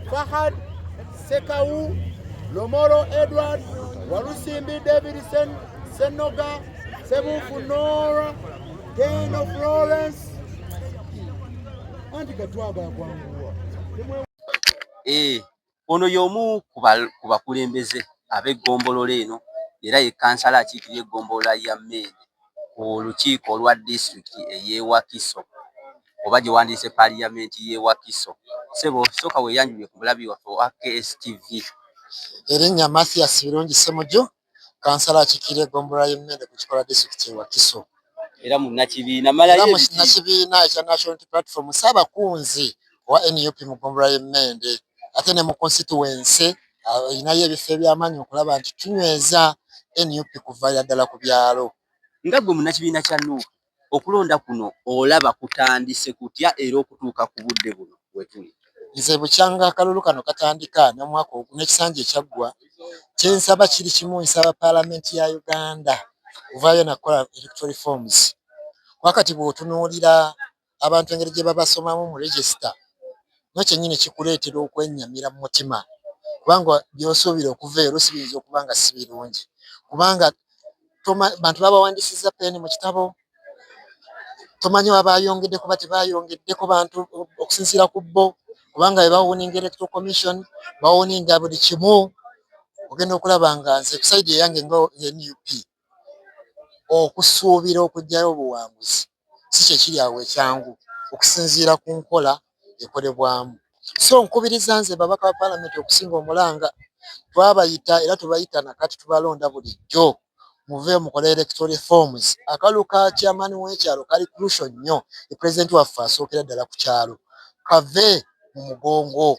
Fahad Sekau, Lomoro Edward, Walusimbi David Senoga, Sebufu Nora, Geno Florence, ono y'omu ku bakulembeze ab'eggombolola eno era ye kansala akiikirira eggombolola ya Mmende ku lukiiko olwa disitulikiti ey'e Wakiso oba gye wandiise paaliyamenti y'e Wakiso. Ssebo sooka weeyanjulire ku bulabi waffe wa KSTV. Erinnya Mathias Birungi Ssemujju, kansala akiikirira eggombolola y'e Mmende ku kiiko lwa disitulikiti y'e Wakiso. Era munnakibiina malayo munnakibiina ekya National Unity Platform Ssaabakunzi wa NUP mu ggombolola y'e Mmende ate ne mu constituency ayinayo ebifo eby'amaanyi okulaba nti tunyweza NUP kuva ddala ku byalo. Nga gwe munnakibiina kya NUP okulonda kuno olaba kutandise kutya era okutuuka ku budde buno wetuli? Nze bukyanga akalulu kano katandika n'omwaka n'ekisanja ekyaggwa kyensaba kiri kimu, nsaba paalamenti ya Uganda kuvaayo nakola electoral reforms. Wakati bw'otunuulira abantu engeri gye babasomamu mu register nakyennyini kikuleetera okwennyamira mu mutima kubanga by'osuubira okuva ero sibiyinza okuba nga si birungi kubanga bantu babawandisiza peeni mu kitabo, tomanyi babayongedde kuba tebayongeddeko bantu okusinziira ku bo kubanga bebawuninga electoral commission bawuninga buli kimu. Ogenda okulaba nga nze kusaidi eyange nga NUP okusuubira okuggyayo obuwanguzi si kyekiri awo ekyangu okusinziira ku nkola ekolebwamu. So nkubiriza nze babaka ba paalamenti okusinga omulanga twabayita era tubayita nakati tubalonda bulijjo muve mukole electoral reforms. Akalu ka chairman w'ekyalo kali crucial nnyo, president waffe asookera ddala ku kyalo kave mu mugongo.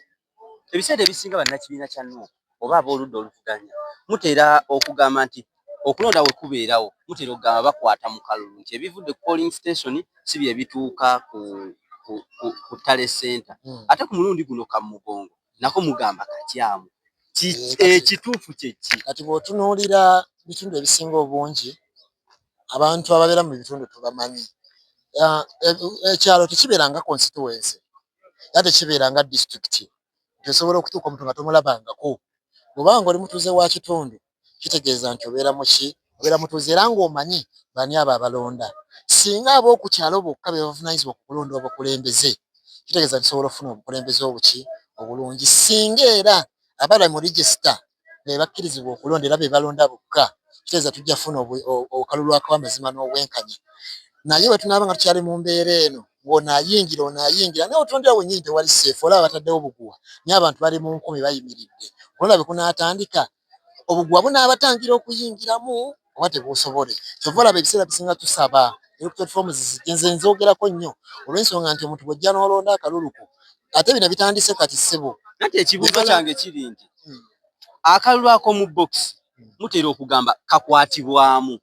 Ebiseera ebisinga bannakibiina kya NUP oba ab'oludda oluvuganya mutera okugamba nti okulonda bwe kubeerawo mutera okugamba bakwata mu kalulu nti ebivudde ku polling station si bye bituuka ku ttale center. Ate ku mulundi guno ka mugongo nako mugamba katyamu. Ekituufu kye ki? Kati bw'otunuulira bitundu ebisinga obungi abantu ababeera mu bitundu tubamanyi. Ekyalo tekibeeranga constituency era tekibeeranga disitulikiti osobola okutuuka omuntu nga tomulabangako. Bw'obanga oli mutuuze wa kitundu kitegeeza nti obeera muki, obeera mutuuze era ng'omanyi bani abo abalonda. Singa ab'oku kyalo bokka be bavunaanyizibwa ku kulonda obukulembeze kitegeeza nti tusobola okufuna obukulembeze obulungi. Singa era abali mu register be bakkirizibwa okulonda era be balonda bokka kitegeeza tujja kufuna okalulu ak'amazima n'obwenkanya. Naye bwe tunaaba nga tukyali mu mbeera eno ng'ono ayingira naye otondera wennyini tewali seefu olaba bataddewo obuguwa naye abantu bali mu nkumi bayimiridde. Olaba bwe kunaatandika obuguwa bunaabatangira okuyingiramu oba tebuusobole. Kyova olaba ebiseera bisinga tusaba electoral reforms zijje. Nze nzoogerako nnyo olw'ensonga nti omuntu bw'ojja n'olonda akalulu ko ate bino bitandise kati ssebo. Nati ekibuuzo kyange kiri nti akalulu ak'omu box mutera okugamba kakwatibwamu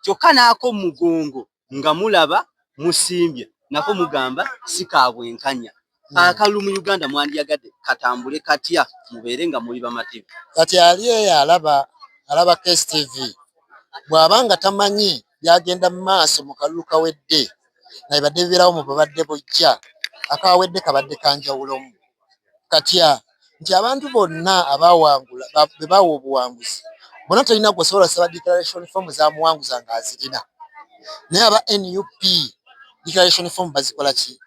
kyokka n'ako mugongo nga mulaba musimbye nako mugamba si ka bwenkanya. Akalulu mu Uganda mwandyagadde katambule katya mubeere nga muli bamativu? Kati ali eyo alaba KSTV bw'aba nga tamanyi byagenda mu maaso mu kalulu kawedde nabibadde bibeerawo mu babadde bujja akawedde kabadde kanjawulomu. Katya nti abantu bonna abaawangula be baawa obuwanguzi bonna talina gwesobola saba declaration form z'amuwanguza ng'azirina. Naye aba NUP declaration form bazikola ki?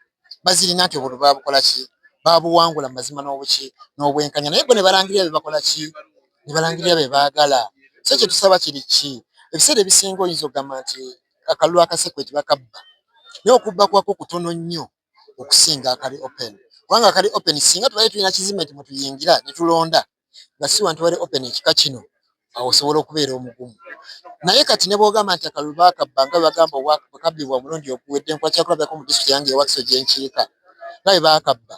Bazirina nti obuntu baabukola ki? Baabuwangula mazima n'obuki n'obwenkanya. Naye gwe ne balangirira be bakola ki? Ne balangirira be baagala. So kye tusaba kiri ki? Ebiseera ebisinga oyinza okugamba nti akalulu akasekweti bakabba naye okubba kwako kutono nnyo okusinga akali open. Kubanga akali open singa tubadde tulina kizimbe nti mwe tuyingira ne tulonda nga si wantu wali open ekika kino awo osobola okubeera omugumu. Naye kati ne bw'ogamba nti akalulu baakabba nga bagamba bwakabbibwa omulundi oguwedde nkwakyakulabirako mu disitulikiti yange ewakiso gye nkiika nga bwe baakabba.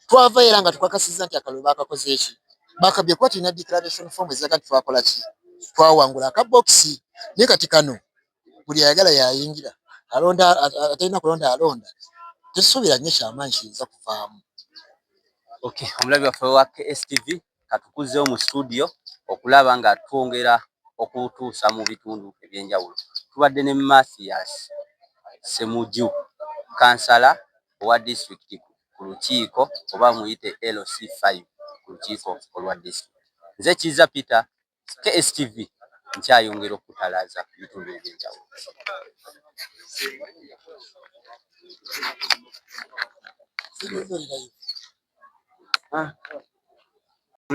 Twava era nga tukakasizza nti akalulu baakakoze eki? Baakabbye kuba tulina declaration form eziraga nti twakola ki? Twawangula akabokisi. Naye kati kano buli ayagala yayingira alonda atalina kulonda alonda. Tesuubira nnyo kyamaanyi kiyinza kuvaamu. Okay, omulabi waffe wa KSTV katukuzzeewo mu studio okulaba nga twongera okutuusa mu bitundu ebyenjawulo. Tubadde ne Mathias Ssemujju kansala owa disitulikiti ku lukiiko oba muyite LC5 ku lukiiko olwa disitulikiti. Nze Kizza Peter, KSTV nkyayongera okutalaaza ebitundu eby'enjawulo.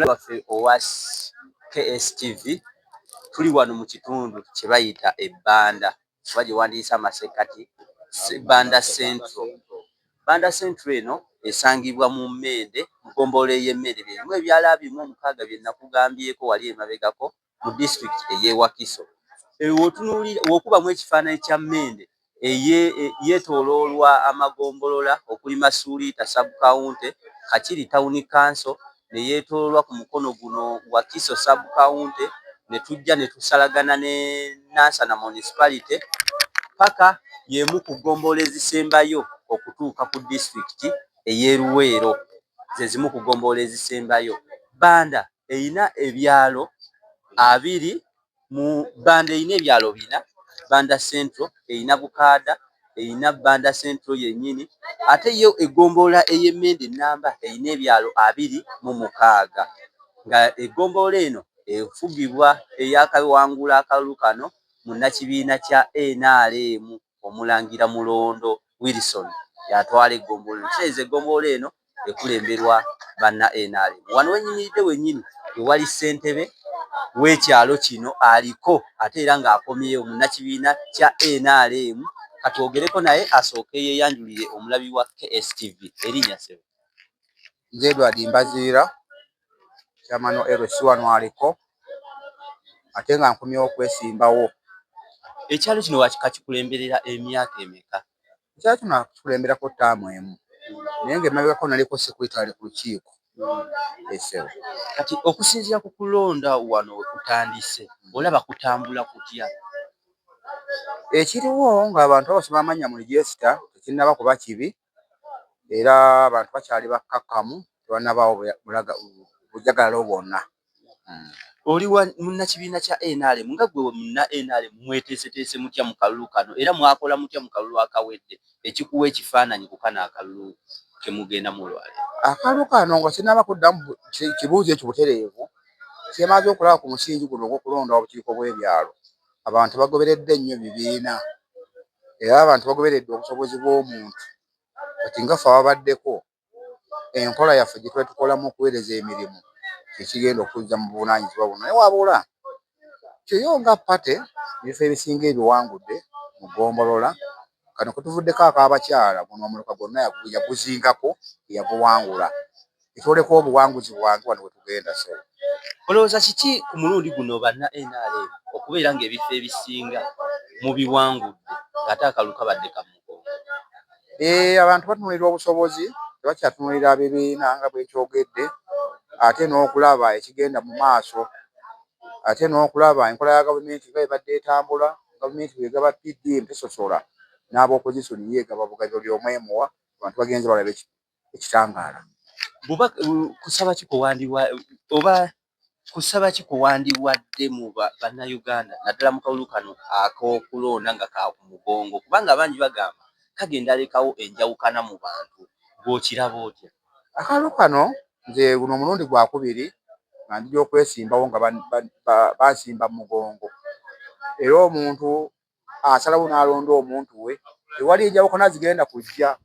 Waffe owa KSTV tuli wano mu kitundu kye bayita ebbanda oba gye wandiisa amasekkati Banda Central. Banda Central eno esangibwa mu Mmende, mu ggombolola ey'Emmende byerimu ebyala 26 bye nakugambyeko wali emabegako mu disitulikiti ey'e Wakiso. W'okubamu ekifaananyi kya Mmende yeetooloolwa amagombolola okuli Masuuliita sub-county, Kakiri Town Council ne yeetooloolwa ku mukono guno Wakiso sub-county, ne tujja ne tusalagana ne Nansana municipality paka y'emu ku ggombolola ezisembayo okutuuka ku disitulikiti ey'e Luweero. Ze zimu ku ggombolola ezisembayo. Banda eyina ebyalo 2 mu Banda eyina ebyalo 4. Banda Central eyina Bukaada, eyina Banda Central yennyini, ate yo eggombolola ey'Emmende Namba eyina ebyalo 26, nga eggombolola eno efugibwa eyakawangula akalulu kano munnakibiina kya NRM Omulangira Mulondo Wilson yatwala eggombolola. Kitegeeza eggombolola eno ekulemberwa banna NRM. Wano wenyimiridde wennyini ewali ssentebe w'ekyalo kino aliko ate era ng'akomyewo munnakibiina kya NRM. Katwogereko naye asooke yeeyanjulire omulabi wa KSTV. Erinnya ssebo? Nze Edward Mbaziira, kyamano LC1 aliko ate nga nkomyewo okwesimbawo. Ekyalo kino wakikulemberera emyaka emeka? Ekyalo kino nakikulemberako ttaamu emu, naye ng'emabegako naliko sekretary ku lukiiko. Ssebo, kati okusinziira ku kulonda wano we kutandise olaba kutambula kutya? Ekiriwo ng'abantu abasoma amannya mu register tekinnaba kuba kibi, era abantu bakyali bakkakkamu, tebannabaawo bujagalalo bwonna. Oli munnakibiina kya NRM, nga gwe munna NRM mweteeseteese mutya mu kalulu kano era mwakola mutya mu kalulu akawedde ekikuwa ekifaananyi ku kano akalulu ke mugenda mu lwaleero? Akalulu kano nga kinnaba kuddamu kibuuzo ekyo butereevu, kyemaze okulaba ku musingi guno ogw'okulonda obukiiko bw'ebyalo. Abantu bagoberedde nnyo ebibiina era abantu bagoberedde obusobozi bw'omuntu. Kati nga ffe ababaddeko enkola yaffe gye tuba tukolamu okuweereza emirimu kyekigenda okuzza mu buvunaanyizibwa buno. Naye wabula kyoyo nga pate ebifo ebisinga ebiwangudde mu ggombolola, kano kwe tuvuddeko ak'abakyala guno omuluka gwonna yaguzingako yaguwangula. Etwoleko obuwanguzi bwange wano we tugenda. Ssebo, olowooza kiki ku mulundi guno banna NRM okubeera ng'ebifo ebisinga mu biwangudde ng'ate akalulu kabadde kamugongo? Abantu batunuulira obusobozi, tebakyatunuulira bibiina nga bwekyogedde, ate n'okulaba ekigenda mu maaso, ate n'okulaba enkola ya gavumenti nga ebadde etambula. Gavumenti bw'egaba PDM tesosola, n'ab'opozisoni yeegaba bugabi buli omu emuwa, abantu bagenze balaba ekitangaala. Kusaba ki kuwandiwadde mu bannayuganda naddala mu kalulu kano ak'okulonda nga ka ku mugongo, kubanga abangi bagamba kagenda alekawo enjawukana mu bantu, bw'okiraba otya? Akalulu kano nze guno omulundi gwa kubiri nga nzija okwesimbawo nga bansimba mu mugongo, era omuntu asalawo n'alonda omuntu we, tewali enjawukana zigenda kujja.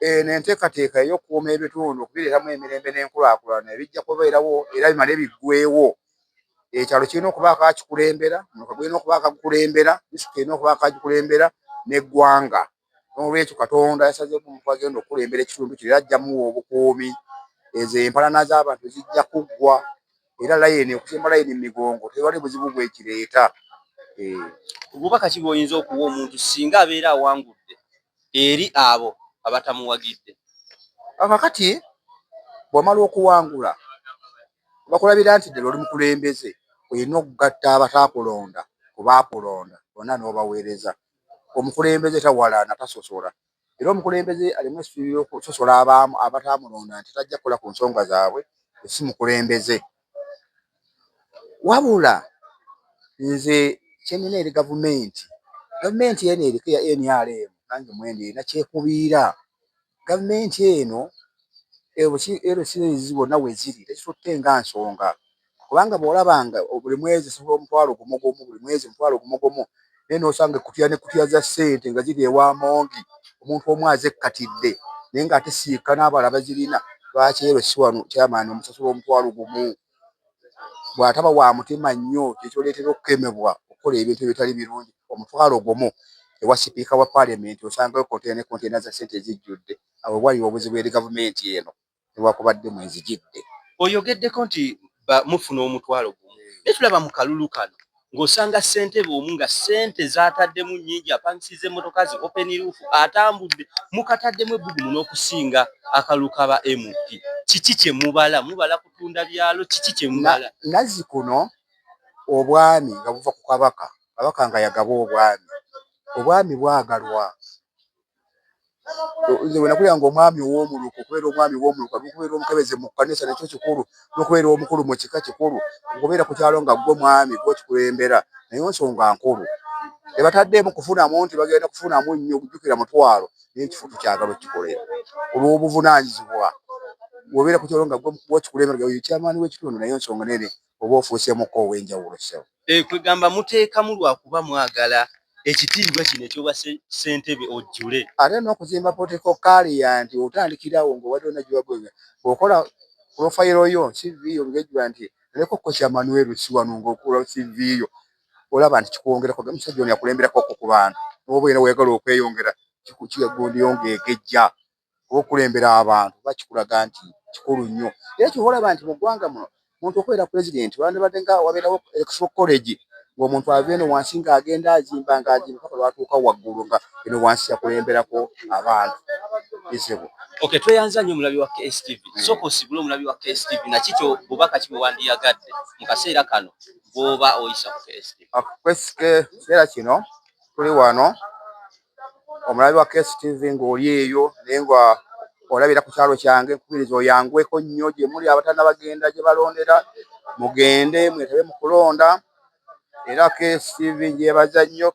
N'enteekateeka ey'okukuuma ebitundu, okubireetamu emirembe n'enkulaakulana ebijja kubeerawo era bimale biggweewo. Ekyalo kirina okuba akakikulembera, omuluka gulina okuba akagukulembera, disitulikiti erina okuba akagikulembera n'eggwanga. N'olwekyo Katonda yasazeeko omuntu agenda okukulembera ekitundu kino era ajjamuwa obukuumi. Ezo empalana z'abantu zijja kuggwa era okusimba layini mu migongo tewali buzibu bwekireeta. Obubaka ki bw'oyinza okuwa omuntu singa abeera awangudde eri abo abatamuwagidde? Kakati bw'omala okuwangula bakulabira nti ddala oli mukulembeze, olina okugatta abataakulonda ku baakulonda bonna n'obaweereza. Omukulembeze tawalaana, tasosola, era omukulembeze alimu essuubi y'okusosola abataamulonda nti tajja kukola ku nsonga zaabwe, si mukulembeze. Wabula nze kye nnina eri gavumenti gavumenti eno eriko ya NRM nange mwene nakyekubiira gavumenti eno LCs bonna we ziri tekitutte nga nsonga kubanga bw'olabanga buli mwezi esobola omutwalo gumu buli mwezi omutwalo gumu naye n'osanga ekkutya n'ekkutya za ssente nga ziri ewa mongi omuntu omu azekkatidde naye ng'ate siika n'abalala bazirina lwaki LC wano kyamaani omusasula omutwalo gumu bw'ataba wa mutima nnyo kyekyoleetera okukemebwa okukola ebintu ebitali birungi omutwalo gumu ewa sipiika wa paalamenti osangayo konteyina za ssente ezijjudde awo waliwo obuzibu eri gavumenti eno newakubadde mwezijidde oyogeddeko nti mufuna omutwalo gumu naye tulaba mu kalulu kano ng'osanga ssentebe omu nga ssente z'ataddemu nnyingi apangisiza emmotoka zi open roof atambudde mukataddemu ebbugumu n'okusinga akalulu kaba MP kiki kye mubala kutunda byalo kiki kye mubala nazzi kuno obwami nga buva ku kabaka nga yagaba obwami bwagalwa nze bwe nakulira nga omwami w'omuluka okubeera omwami w'omuluka n'okubeera omukebezi mu kkanisa nakyo kikulu n'okubeera omukulu mu kika kikulu okubeera ku kyalo nga gwe mwami gwekikulembera naye nsonga nkulu tebataddeemu kufunamu nti bagenda kufunamu nnyo okujjukira mutwalo naye ekifutu kyagala okikolera olw'obuvunaanyizibwa bw'obeera ku kyalo nga gwekikulembera kyamaani w'ekitundu naye nsonga nene oba ofuusemuko ow'enjawulo ssewo kwegamba muteekamu lwakuba mwagala ekitiibwa kino ekyoba ssentebe ojjule ate n'okuzimba political career nti otandikirawo ng'obadde onna giwagwega bw'okola profile yo CV yo ngejjula nti aleko Kocha Manuel Siwanu ng'okola CV yo olaba nti kikwongerako omusajja ono yakulemberako ku bantu n'oba olina weeyagala okweyongera kikugundi ng'egejja okulembera abantu bakikulaga nti kikulu nnyo era ekyo olaba nti mu ggwanga muno omuntu okubeera pulezidenti wandibadde nga wabeerawo electoral college ng'omuntu ava eno wansi ng'agenda azimba paka lwatuuka waggulu nga eno wansi yakulemberako abantu isibu tweyanza nnyo omulabi wa KSTV sooka osibule omulabi wa KSTV nakikyo bubaka ki bwe wandiyagadde mu kaseera kano bw'oba oyisa ku KSTV kiseera kino tuli wano omulabi wa KSTV ng'oli eyo naye nga olabira ku kyalo kyange nkubiriza oyangweko nnyo gye muli abatannabagenda gye balondera mugende mwetabe mu kulonda era KSTV njebaza nnyo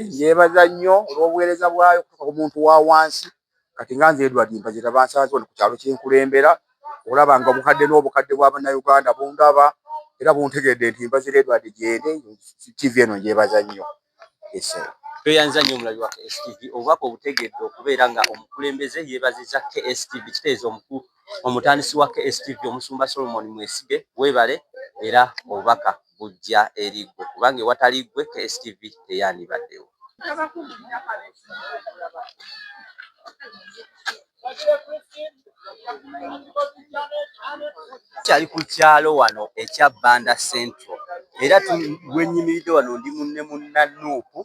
njebaza nnyo olw'obuweereza bwayo kutuuka ku muntu wa wansi kati nga nze Edward Mpazira bansanze wano ku kyalo kyenkulembera olaba nga obukadde n'obukadde bwa bannayuganda bundaba era buntegedde nti Mpazira Edward gyende TV eno njebaza nnyo tweyanza nnyo omulabi wa KSTV obubaka obutegedde okubeera nga omukulembeze yeebaziza KSTV kitegeeza omutandisi wa KSTV omusumba Solomon Mwesige weebale era obubaka bujja eri ggwe kubanga ewatali ggwe KSTV teyandibaddewo kyali ku kyalo wano ekya Banda Central era bwennyimiridde wano ndi munne munnanuupu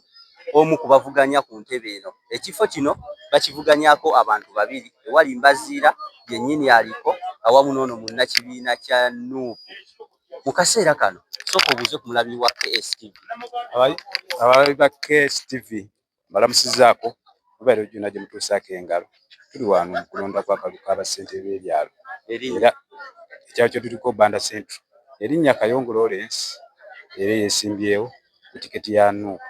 omu ku bavuganya ku ntebe eno ekifo kino bakivuganyako abantu babiri ewali Mbaziira yennyini aliko awamu n'ono munnakibiina kya Nuupu mu kaseera kano sooka obuuze ku mulabi wa KSTV abalabi ba KSTV balamusizaako mubeera ojjuna gye mutuusaako engalo tuli wano mu kulonda kw'akalu k'abassente b'ebyalo era ekyalo kye tuliko Banda Central erinnya Kayongo Lawrence era yeesimbyewo ku tiketi ya Nuupu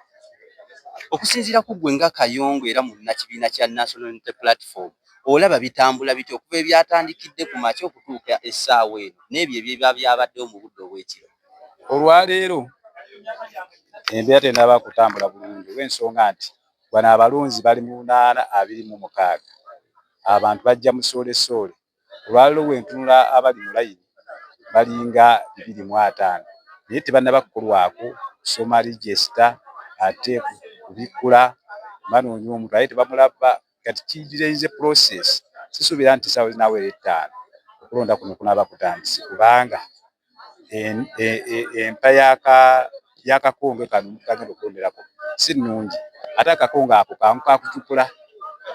okusinziira ku ggwe nga Kayongo era mu nnakibiina kya National Unity Platform olaba bitambula bityo okuva ebyatandikidde ku makya okutuuka essaawa eno n'ebyo ebyeba byabaddewo mu budde obw'ekiro olwaleero embeera tenaba kutambula bulungi olw'ensonga nti bano abalonzi bali mu 826 abantu bajja musoole olwaleero wentunula abali mu layini balinga 205 naye tebannaba kukolwako kusoma register ate kubikula banoonya omuntu aye tebamulaba kati kigireize process sisuubira nti ssaawa zinaawera 5 okulonda kuno kunaaba kutandise kubanga empa y'akakonge kano mukagenda okulonderako si nnungi ate akakonge ako kangu kakucupula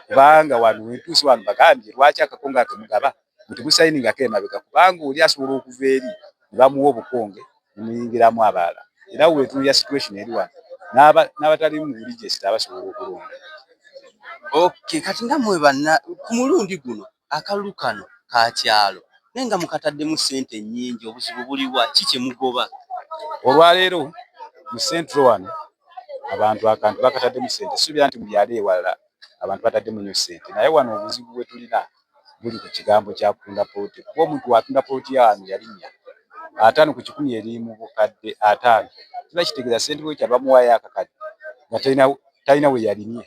kubanga wano wentuuse wano bagambye lwaki akakonge ako mugaba nti musayiningako emabega kubanga oli asobola okuva eri ne bamuwa obukonge ne muyingiramu abalala era wetunuya situation eri wano n'abatali mu register abasobola okulonda. Kati nga mwe banna ku mulundi guno akalulu kano ka kyalo naye nga mukataddemu ssente nnyingi obuzibu buliwa ki kye mugoba olwaleero mu Central wano abantu akantu bakataddemu ssente suubira nti mu byalo ewalala abantu bataddemu nnyo ssente naye wano obuzibu bwe tulina buli ku kigambo kya kutunda pooti kuba omuntu watunda pooti yawano yalinnya 5 ku 100 eri mu bukadde 5 kiba kitegeeza ssente bwe kyaba muwaayo akakadde nga talina we yalinye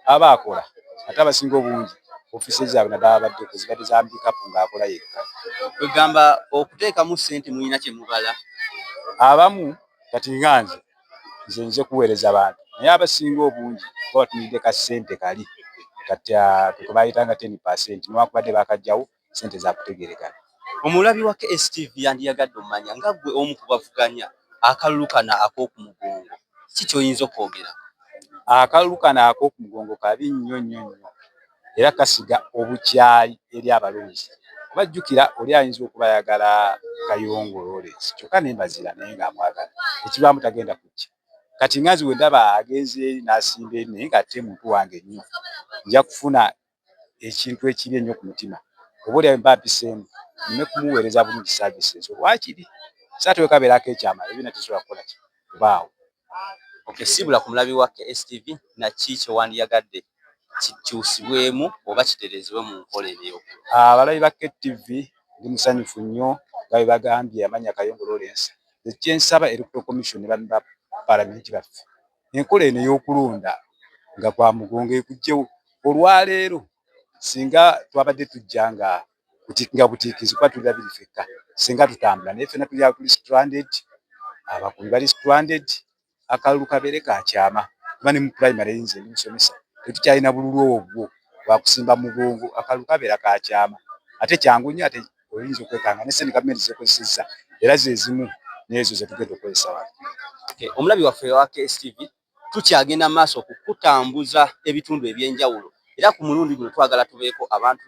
aba akola ate abasinga obungi ofiisi zaabwe naddala baddeko zibadde za mbikapu ng'akola yekka. Wegamba okuteekamu ssente mulina kye mubala? Abamu kati nga nze nze kuweereza bantu naye abasinga obungi baba batunidde ka ssente kali kati tukubayitanga 10% niwakubadde bakajjawo ssente za kutegerekana. Omulabi wa KSTV yandiyagadde omumanya nga ggwe omu ku bavuganya akalulu kano ak'oku mugongo ki ky'oyinza okwogera? Akalulu kano ak'oku mugongo kabi nnyo nnyo nnyo era kasiga obukyayi eri abalonzi. Bajjukira oli ayinza okubayagala Kayongo Lawrence kyokka nembazira naye ng'amwagala ekibaamu tagenda kujja. Kati nga nze bwe ndaba agenze eri n'asimba eri naye ng'ate muntu wange nnyo nja kufuna ekintu ekibi ennyo ku mutima oba oli mba mpiseemu nneme kumuweereza bulungi services olwakiri saate we kabeerako ekyama ebina tesobola kukola kubaawo. Okay, sibula ku mulabi wa KSTV naki kye wandiyagadde kikyusibwemu oba kiterezebwe mu nkola eyo? Abalabi ba KTV ndi musanyufu nnyo nga bwe bagambye amanya Kayongo Lawrence ekyensaba Electoral Commission ne ba Paalamenti baffe enkola eno ey'okulonda nga kwa mugongo ekugjewo olwaleero singa twabadde tujja nga butiikizi kuba tulabiri ffekka singa tutambula naye ffenna tuli stranded, abakubi bali stranded, akalulu kabeere kakyama kuba ne mu primary eyinza ndi musomesa tetukyalina bululu obwo bwakusimba mugongo akalulu kabeera kakyama ate kyangu nnyo ate oyinza okwekanga ne ssente gavumenti zekozesezza era ze zimu n'ezo ze tugenda okukozesa wano. Okay, omulabi waffe wa KSTV tukyagenda maaso okukutambuza ebitundu ebyenjawulo era ku mulundi guno twagala tubeeko abantu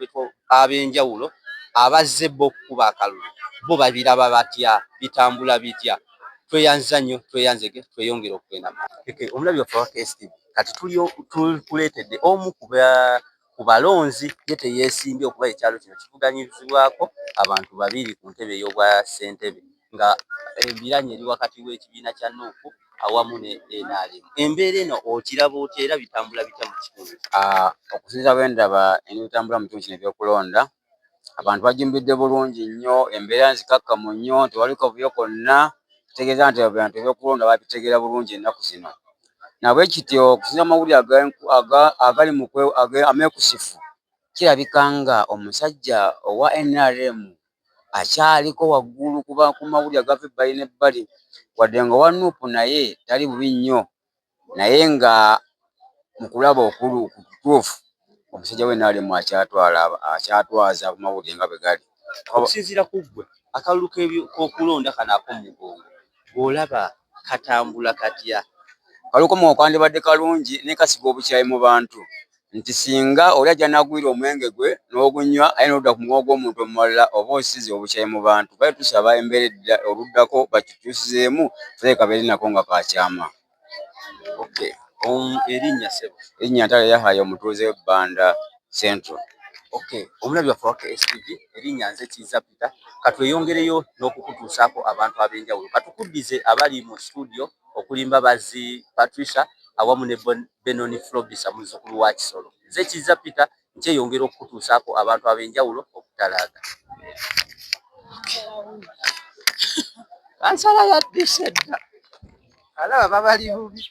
ab'enjawulo abazze bo okukuba akalulu bo babiraba batya bitambula bitya tweyanza nnyo tweyanzege tweyongere okugenda. Okay, omulabi waffe wa KSTV kati tukuleetedde omu ku balonzi ye teyeesimbye okuba ekyalo kino kivuganyizibwako abantu 2 ku ntebe ey'obwa ssentebe nga ebiranye eri wakati w'ekibiina kya Nuupu awamu ne NRM. Embeera eno okiraba otya era bitambula bitya mu kitundu? Okusinziira bwe ndaba ebitambula mu kitundu kino ebyokulonda abantu bajimbidde bulungi nnyo, embeera nzikakkamu nnyo, tewali kavuyo konna, kitegeeza nti abantu ebyokulonda babitegeera bulungi ennaku zino. Nabwe kityo okusinziira mu mawulire agali ameekusifu kirabika nga omusajja owa NRM akyaliko waggulu kuba ku mawulire agava ebbali n'ebbali wadde nga owa Nuupu naye tali bubi nnyo naye nga mu kulaba okulu ku tutuufu omusajja we NRM akyatwaza amawulire nga bwe gali. Okusinziira ku ggwe akalulu k'okulonda kano ak'omugongo bw'olaba katambula katya? Kalukomo kwandibadde kalungi naye kasiga obukyayi mu bantu nti singa oli ajja n'agwira omwenge gwe n'ogunywa aye n'odda ku mugongo gw'omuntu omulala oba osize obukyayi mu bantu bali tusaba embeera oluddako bakikyusizeemu tulabe kabeere nako nga kakyama. Okay, erinnya sebo? Erinnya Ntale Yahaya omutuuze w'Ebbanda Central. Okay, omulabi waffe wa KSTV erinnya nze Kiiza Peter katweyongereyo n'okukutuusaako abantu ab'enjawulo katukuddize abali mu studio okuli Mbabazi Patricia awamu ne Benoni Frobisa muzzukulu wa Kisolo. Nze Kiiza Peter nkyeyongera okukutuusaako abantu ab'enjawulo okutalaaga. Kansala yaddise dda alaba babali bubi.